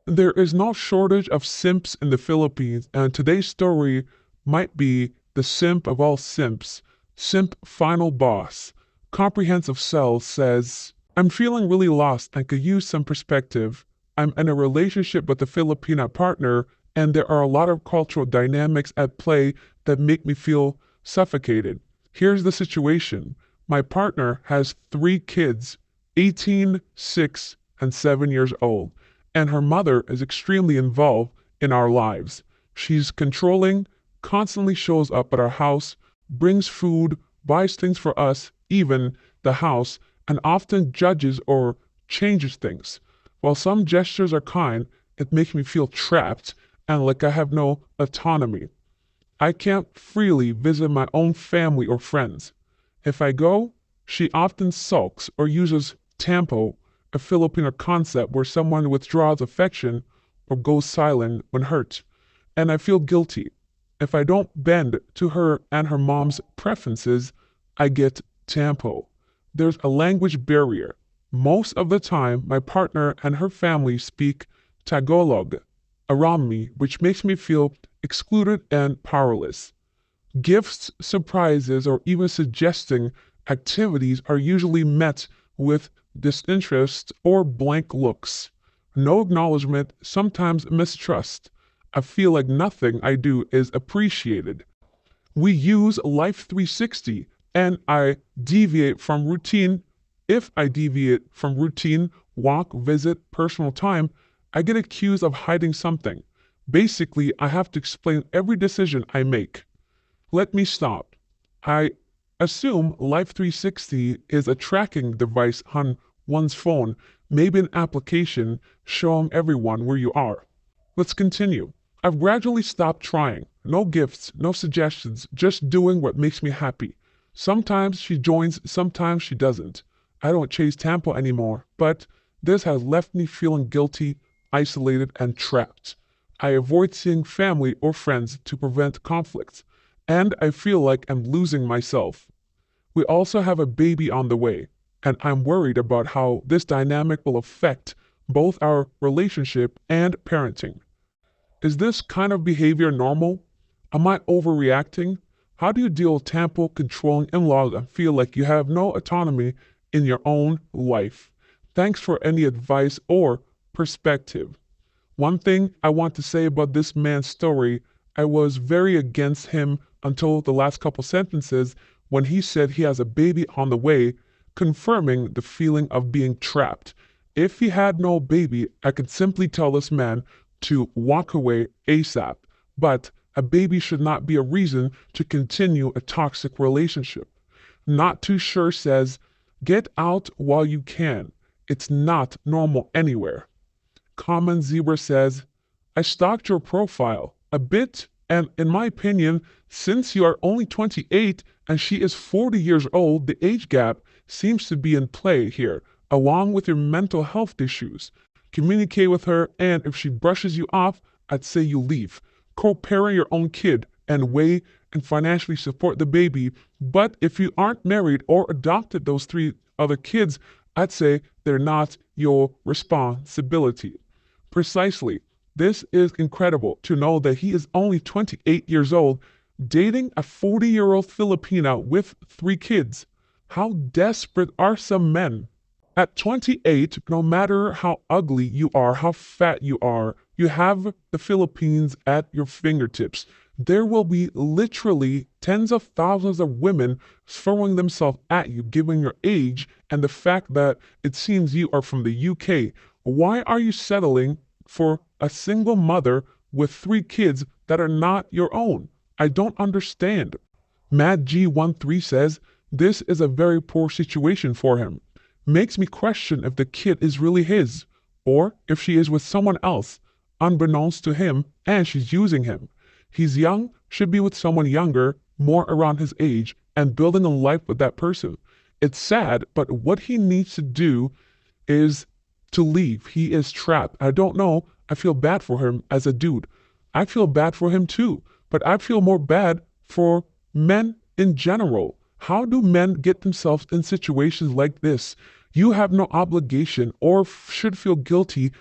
There is no shortage of simps in the Philippines, and today's story might be the simp of all simps. Simp final boss. Comprehensive Cell says, I'm feeling really lost and could use some perspective. I'm in a relationship with a Filipino partner, and there are a lot of cultural dynamics at play that make me feel suffocated. Here's the situation. My partner has 3 kids, 18, 6, and 7 years old, and her mother is extremely involved in our lives. She's controlling, constantly shows up at our house, brings food, buys things for us, even the house, and often judges or changes things. While some gestures are kind, it makes me feel trapped and like I have no autonomy. I can't freely visit my own family or friends. If I go, she often sulks or uses tampo, a Filipino concept where someone withdraws affection or goes silent when hurt, and I feel guilty. If I don't bend to her and her mom's preferences, I get tampo. There's a language barrier. Most of the time, my partner and her family speak Tagalog around me, which makes me feel excluded and powerless. Gifts, surprises, or even suggesting activities are usually met with disinterest or blank looks. No acknowledgement, sometimes mistrust. I feel like nothing I do is appreciated. We use Life 360, and I deviate from routine. If I deviate from routine, walk, visit, personal time, I get accused of hiding something. Basically, I have to explain every decision I make. Let me stop. I assume Life 360 is a tracking device on one's phone, maybe an application showing everyone where you are. Let's continue. I've gradually stopped trying. No gifts, no suggestions, just doing what makes me happy. Sometimes she joins, sometimes she doesn't. I don't chase Tampa anymore, but this has left me feeling guilty, isolated, and trapped. I avoid seeing family or friends to prevent conflicts, and I feel like I'm losing myself. We also have a baby on the way, and I'm worried about how this dynamic will affect both our relationship and parenting. Is this kind of behavior normal? Am I overreacting? How do you deal with Tampa controlling in-laws and feel like you have no autonomy in your own life? Thanks for any advice or perspective. One thing I want to say about this man's story, I was very against him until the last couple sentences when he said he has a baby on the way, confirming the feeling of being trapped. If he had no baby, I could simply tell this man to walk away ASAP, but a baby should not be a reason to continue a toxic relationship. Not Too Sure says, get out while you can. It's not normal anywhere. Common Zebra says, I stalked your profile a bit, and in my opinion, since you are only 28 and she is 40 years old, the age gap seems to be in play here, along with your mental health issues. Communicate with her, and if she brushes you off, I'd say you leave. Co-parent your own kid and weigh and financially support the baby. But if you aren't married or adopted those 3 other kids, I'd say they're not your responsibility. Precisely. This is incredible to know that he is only 28 years old, dating a 40-year-old Filipina with 3 kids. How desperate are some men? At 28, no matter how ugly you are, how fat you are, you have the Philippines at your fingertips. There will be literally tens of thousands of women throwing themselves at you given your age and the fact that it seems you are from the UK. Why are you settling for a single mother with 3 kids that are not your own? I don't understand. Matt G13 says, this is a very poor situation for him. Makes me question if the kid is really his, or if she is with someone else, unbeknownst to him, and she's using him. He's young, should be with someone younger, more around his age, and building a life with that person. It's sad, but what he needs to do is to leave. He is trapped. I don't know. I feel bad for him as a dude. I feel bad for him too, but I feel more bad for men in general. How do men get themselves in situations like this? You have no obligation or should feel guilty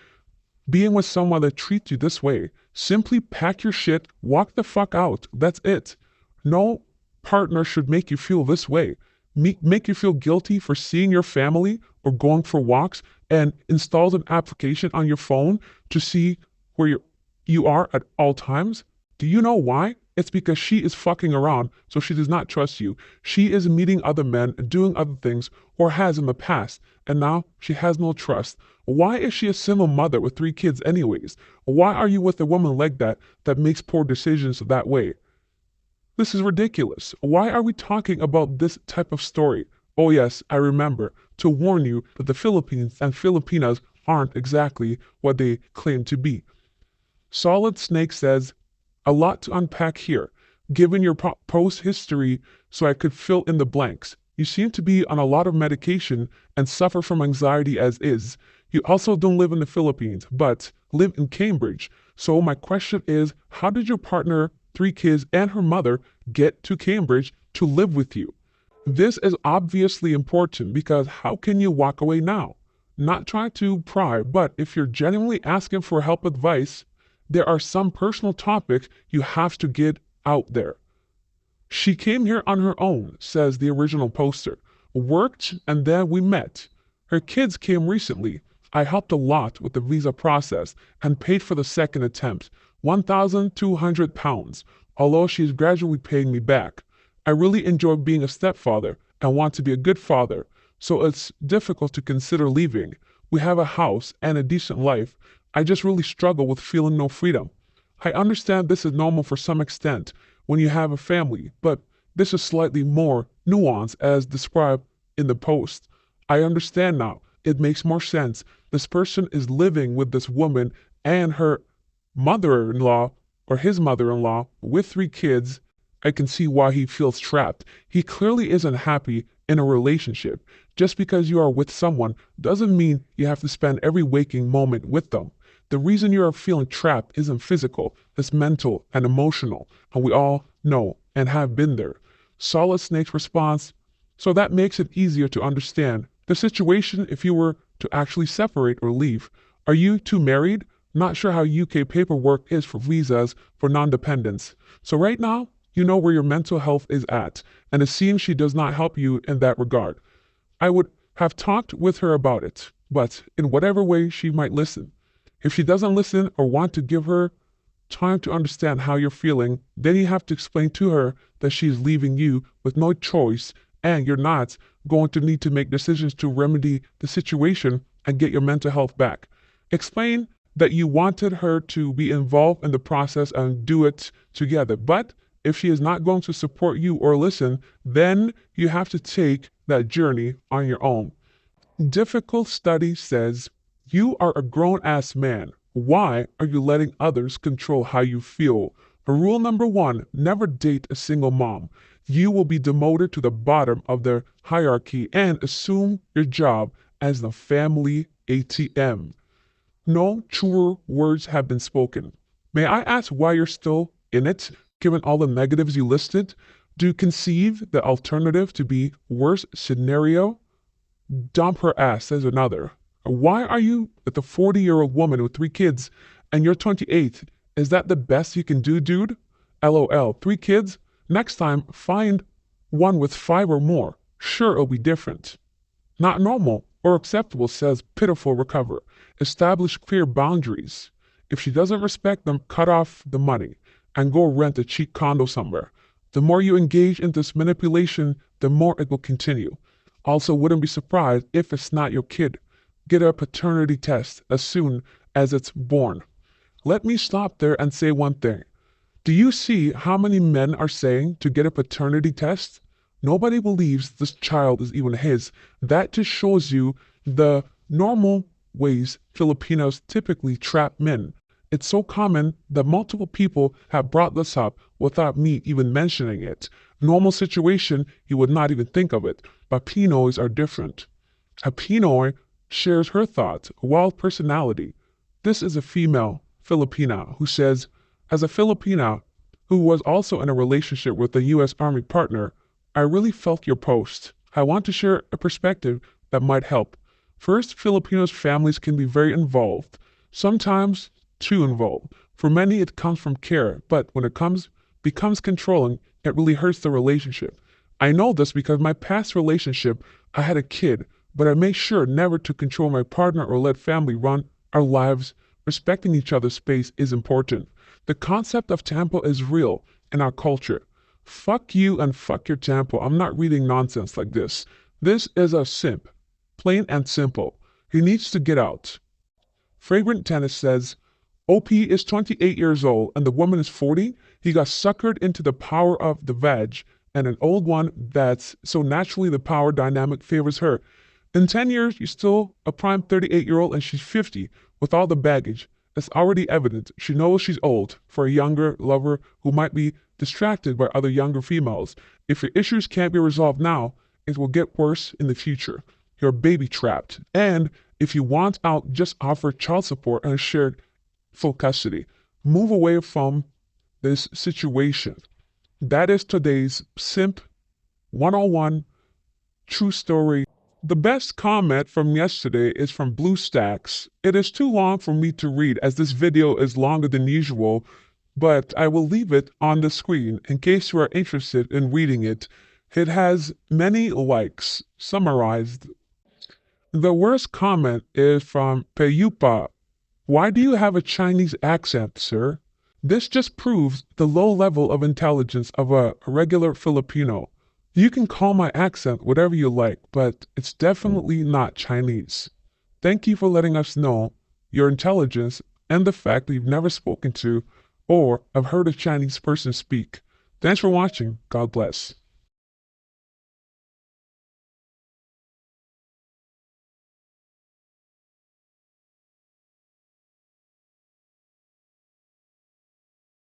being with someone that treats you this way. Simply pack your shit, walk the fuck out. That's it. No partner should make you feel this way. Make you feel guilty for seeing your family or going for walks and installs an application on your phone to see where you are at all times. Do you know why? It's because she is fucking around, so she does not trust you. She is meeting other men and doing other things, or has in the past, and now she has no trust. Why is she a single mother with 3 kids anyways? Why are you with a woman like that makes poor decisions that way? This is ridiculous. Why are we talking about this type of story? Oh yes, I remember to warn you that the Philippines and Filipinas aren't exactly what they claim to be. Solid Snake says, a lot to unpack here, given your post history, so I could fill in the blanks. You seem to be on a lot of medication and suffer from anxiety as is. You also don't live in the Philippines, but live in Cambridge. So my question is, how did your partner, 3 kids, and her mother get to Cambridge to live with you? This is obviously important because how can you walk away now? Not trying to pry, but if you're genuinely asking for help advice, there are some personal topics you have to get out there. She came here on her own, says the original poster. Worked and then we met. Her kids came recently. I helped a lot with the visa process and paid for the second attempt, £1,200, although she's gradually paying me back. I really enjoy being a stepfather and want to be a good father, so it's difficult to consider leaving. We have a house and a decent life. I just really struggle with feeling no freedom. I understand this is normal for some extent when you have a family, but this is slightly more nuanced as described in the post. I understand now. It makes more sense. This person is living with this woman and her mother-in-law or his mother-in-law with 3 kids. I can see why he feels trapped. He clearly isn't happy in a relationship. Just because you are with someone doesn't mean you have to spend every waking moment with them. The reason you are feeling trapped isn't physical, it's mental and emotional, and we all know and have been there. Solid Snake's response, so that makes it easier to understand the situation if you were to actually separate or leave. Are you 2 married? Not sure how UK paperwork is for visas for non-dependents. So right now, you know where your mental health is at, and it seems she does not help you in that regard. I would have talked with her about it, but in whatever way she might listen. If she doesn't listen or want to give her time to understand how you're feeling, then you have to explain to her that she is leaving you with no choice and you're not going to need to make decisions to remedy the situation and get your mental health back. Explain that you wanted her to be involved in the process and do it together, but if she is not going to support you or listen, then you have to take that journey on your own. Difficult Study says, you are a grown-ass man. Why are you letting others control how you feel? Rule number 1, never date a single mom. You will be demoted to the bottom of the hierarchy and assume your job as the family ATM. No truer words have been spoken. May I ask why you're still in it, given all the negatives you listed? Do you conceive the alternative to be worst scenario? Dump her ass, says another. Why are you with a 40-year-old woman with 3 kids and you're 28? Is that the best you can do, dude? LOL, 3 kids? Next time, find one with 5 or more. Sure, it'll be different. Not normal or acceptable, says Pitiful Recover. Establish clear boundaries. If she doesn't respect them, cut off the money and go rent a cheap condo somewhere. The more you engage in this manipulation, the more it will continue. Also, wouldn't be surprised if it's not your kid. Get a paternity test as soon as it's born. Let me stop there and say one thing. Do you see how many men are saying to get a paternity test? Nobody believes this child is even his. That just shows you the normal ways Filipinos typically trap men. It's so common that multiple people have brought this up without me even mentioning it. Normal situation, you would not even think of it, but Pinoys are different. A Pinoy shares her thoughts, a wild personality. This is a female Filipina who says, as a Filipina who was also in a relationship with a U.S. Army partner, I really felt your post. I want to share a perspective that might help. First, Filipinos' families can be very involved, sometimes too involved. For many, it comes from care, but when it becomes controlling, it really hurts the relationship. I know this because my past relationship, I had a kid, but I made sure never to control my partner or let family run our lives. Respecting each other's space is important. The concept of tempo is real in our culture. Fuck you and fuck your tempo. I'm not reading nonsense like this. This is a simp. Plain and simple. He needs to get out. Fragrant Tennis says, OP is 28 years old and the woman is 40. He got suckered into the power of the veg and an old one that's so naturally the power dynamic favors her. In 10 years, you're still a prime 38-year-old and she's 50 with all the baggage. It's already evident. She knows she's old for a younger lover who might be distracted by other younger females. If your issues can't be resolved now, it will get worse in the future. You're baby trapped. And if you want out, just offer child support and shared full custody. Move away from this situation. That is today's Simp 101 true story. The best comment from yesterday is from Blue Stacks. It is too long for me to read as this video is longer than usual, but I will leave it on the screen in case you are interested in reading it. It has many likes. Summarized. The worst comment is from Peyupa. Why do you have a Chinese accent, sir? This just proves the low level of intelligence of a regular Filipino. You can call my accent whatever you like, but it's definitely not Chinese. Thank you for letting us know your intelligence and the fact that you've never spoken to or have heard a Chinese person speak. Thanks for watching. God bless.